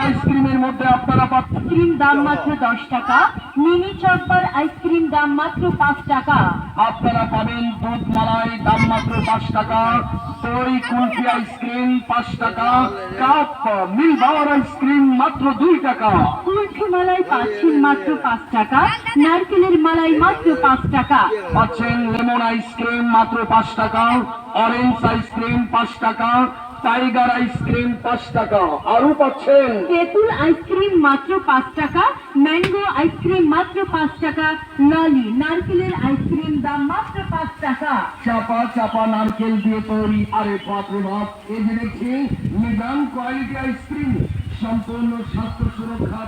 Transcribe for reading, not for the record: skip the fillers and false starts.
আইসক্রিমের মধ্যে আপনারা আইসক্রিম দাম মাত্র 10 টাকা, মিনি চকবার আইসক্রিম দাম মাত্র 5 টাকা। আপনারা পাবেন দুধ মালাই দাম মাত্র 5 টাকা, দই কুলফি আইসক্রিম 5 টাকা, কাপ মিল্কবার আইসক্রিম মাত্র 2 টাকা, কুলফি মালাই পাচ্ছেন মাত্র 5 টাকা, নারকেলের মালাই মাত্র 5 টাকা। পাচ্ছেন লেমন আইসক্রিম মাত্র 5 টাকা, অরেঞ্জ আইসক্রিম 5 টাকা, টাইগার আইসক্রিম 5 টাকা, আরো পাচ্ছেন তেঁতুল আইসক্রিম মাত্র 5 টাকা, ম্যাঙ্গো আইসক্রিম মাত্র 5 টাকা, ললি নারকেলের আইসক্রিম দাম মাত্র 5 টাকা। চাপা চাপা নারকেল দিয়ে তৈরি আরে পাত্র ভাত, এই যে দেখছি নিজাম কোয়ালিটি আইসক্রিম, সম্পূর্ণ স্বাস্থ্য সুরক্ষা।